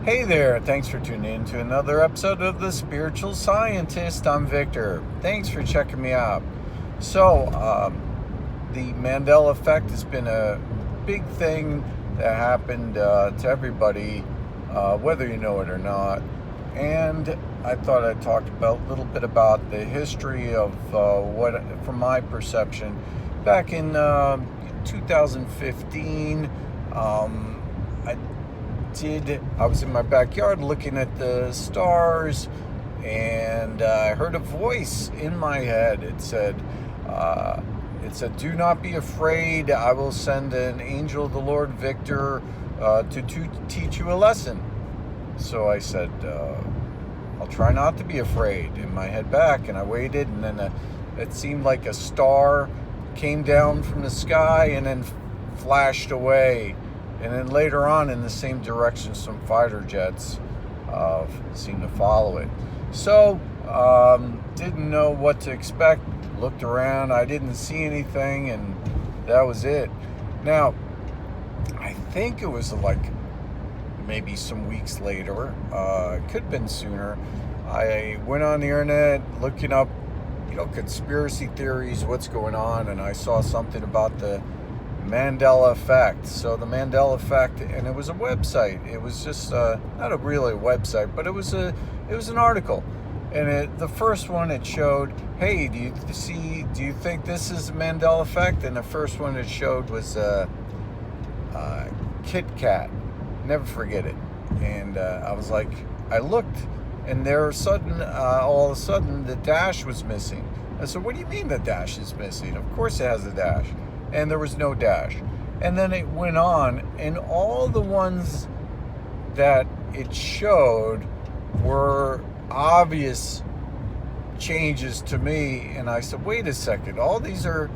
Hey there, thanks for tuning in to another episode of The Spiritual Scientist. I'm Victor. Thanks for checking me out. The Mandela Effect has been a big thing that happened to everybody, whether you know it or not. And I thought I'd talk about a little bit about the history of what, from my perception, back in 2015. I was in my backyard looking at the stars, and I heard a voice in my head. It said, "Do not be afraid. I will send an angel of the Lord, Victor, to teach you a lesson." So I said, "I'll try not to be afraid." And my head back, and I waited, and then it seemed like a star came down from the sky and then flashed away. And then later on, in the same direction, some fighter jets seemed to follow it. So, didn't know what to expect. Looked around, I didn't see anything, and that was it. Now, I think it was like maybe some weeks later, it could have been sooner. I went on the internet looking up, conspiracy theories, what's going on, and I saw something about the Mandela Effect. So the Mandela Effect, and it was a website. It was just not really a website, but it was an article. And the first one, it showed, hey, do you think this is a Mandela Effect? And the first one it showed was Kit Kat. Never forget it. And I was like, I looked, and all of a sudden, the dash was missing. I said, what do you mean the dash is missing? Of course it has a dash. And there was no dash. And then it went on, and all the ones that it showed were obvious changes to me. And I said, wait a second, all these are,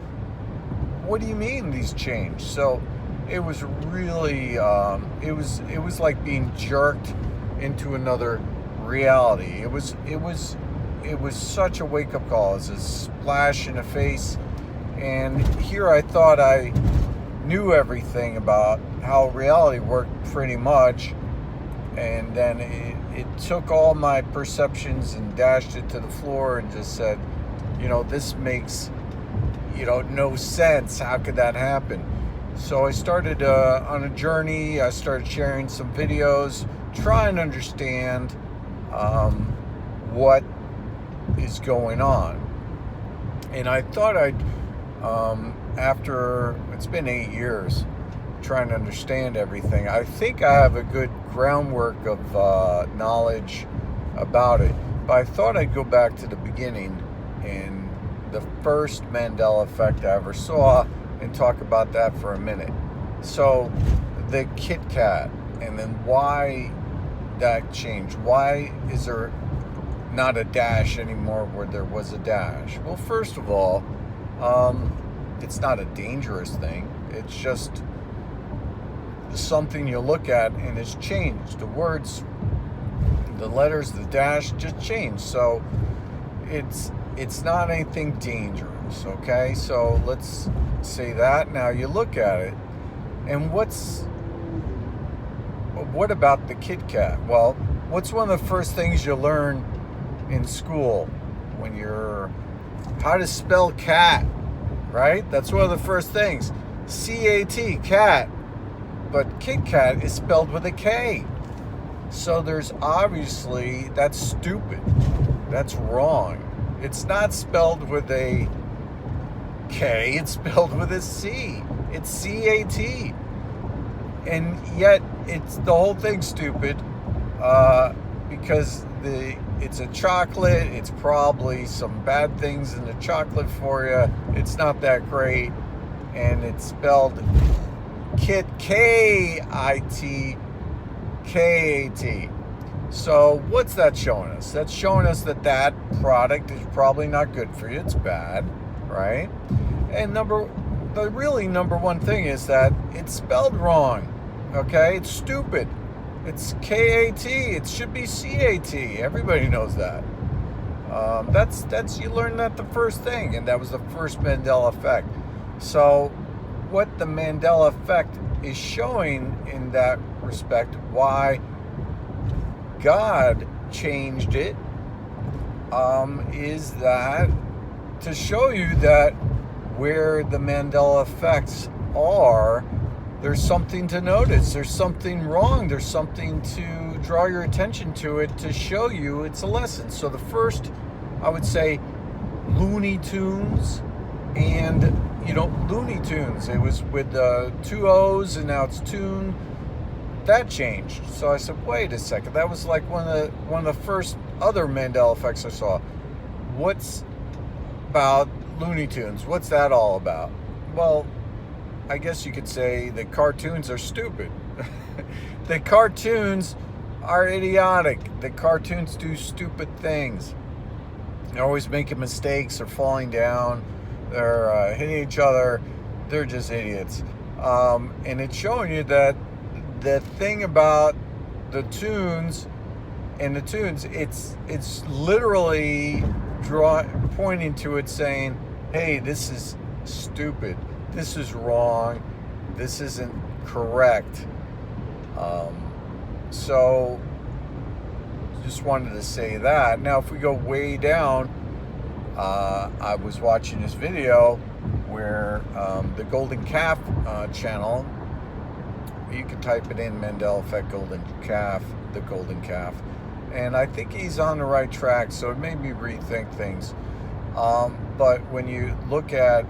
what do you mean these changed? So it was really, it was like being jerked into another reality. It was such a wake-up call. It was a splash in the face. And here I thought I knew everything about how reality worked pretty much. And then it took all my perceptions and dashed it to the floor and just said, this makes, no sense. How could that happen? So I started on a journey. I started sharing some videos, trying to understand what is going on. And I thought after it's been 8 years trying to understand everything, I think I have a good groundwork of knowledge about it. But I thought I'd go back to the beginning and the first Mandela Effect I ever saw and talk about that for a minute. So the Kit Kat, and then why that changed. Why is there not a dash anymore where there was a dash? Well, first of all, it's not a dangerous thing. It's just something you look at and it's changed. The words, the letters, the dash just changed. So it's not anything dangerous, okay? So let's say that. Now you look at it, and what about the Kit Kat? Well, what's one of the first things you learn in school when how to spell cat? Right? That's one of the first things. C-A-T, cat. But Kit Kat is spelled with a K. So that's stupid. That's wrong. It's not spelled with a K, it's spelled with a C. It's C-A-T. And yet, the whole thing's stupid because it's a chocolate. It's probably some bad things in the chocolate for you. It's not that great. And it's spelled Kit, K-I-T, K-A-T. So what's that showing us? That's showing us that product is probably not good for you. It's bad, right? And the really number one thing is that it's spelled wrong. Okay? It's stupid. It's K-A-T. It should be C-A-T. Everybody knows that. That's you learned that the first thing, and that was the first Mandela Effect. So what the Mandela Effect is showing in that respect, why God changed it is that to show you that where the Mandela effects are, there's something to notice. There's something wrong. There's something to draw your attention to it to show you it's a lesson. So the first, I would say, Looney Tunes and, Looney Tunes. It was with two O's and now it's Tune. That changed. So I said, wait a second. That was like one of the first other Mandela effects I saw. What's about Looney Tunes? What's that all about? Well, I guess you could say the cartoons are stupid. The cartoons are idiotic. The cartoons do stupid things. They're always making mistakes or falling down. They're hitting each other. They're just idiots. And it's showing you that the thing about the tunes and the tunes, it's literally pointing to it saying, hey, this is stupid. This is wrong. This isn't correct. So just wanted to say that. Now, if we go way down, I was watching this video where the Golden Calf channel, you can type it in, Mandela Effect Golden Calf, the Golden Calf, and I think he's on the right track, so it made me rethink things. But when you look at,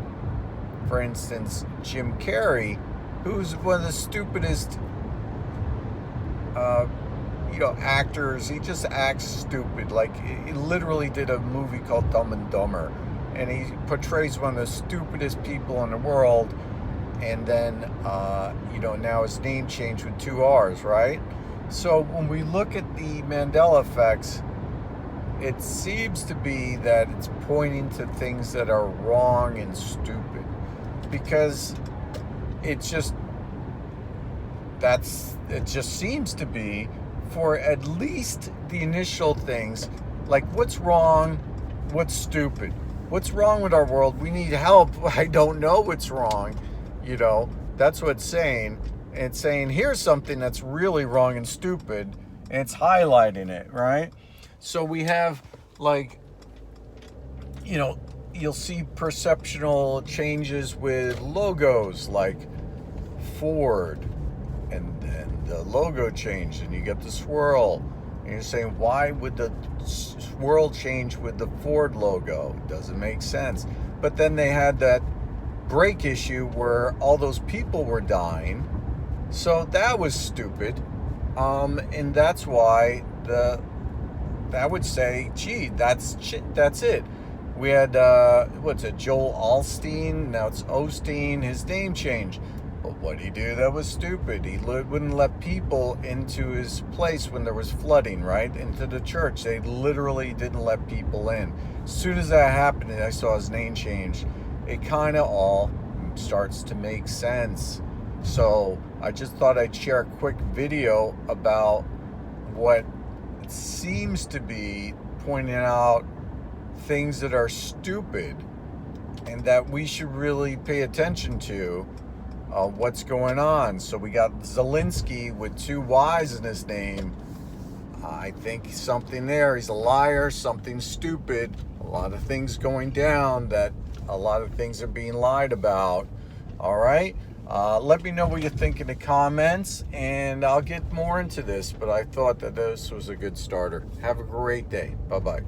for instance, Jim Carrey, who's one of the stupidest actors, he just acts stupid. Like, he literally did a movie called Dumb and Dumber, and he portrays one of the stupidest people in the world, and then now his name changed with two R's, right? So when we look at the Mandela effects, it seems to be that it's pointing to things that are wrong and stupid, because it just seems to be for at least the initial things, like what's wrong, what's stupid, what's wrong with our world, we need help, I don't know what's wrong, that's what it's saying. And it's saying here's something that's really wrong and stupid, and it's highlighting it, right? So we have, like, you'll see perceptual changes with logos like Ford, and the logo changed, and you get the swirl, and you're saying, why would the swirl change with the Ford logo? It doesn't make sense. But then they had that brake issue where all those people were dying, so that was stupid, and that's why that would say, gee, that's it. We had Joel Alstein, now it's Osteen. His name changed. But what did he do that was stupid? He wouldn't let people into his place when there was flooding, right? Into the church. They literally didn't let people in. As soon as that happened and I saw his name change, it kind of all starts to make sense. So I just thought I'd share a quick video about what seems to be pointing out things that are stupid and that we should really pay attention to what's going on. So we got Zelensky with two Y's in his name. I think something there. He's a liar, something stupid, a lot of things going down, that a lot of things are being lied about. All right. Let me know what you think in the comments, and I'll get more into this, but I thought that this was a good starter. Have a great day. Bye-bye.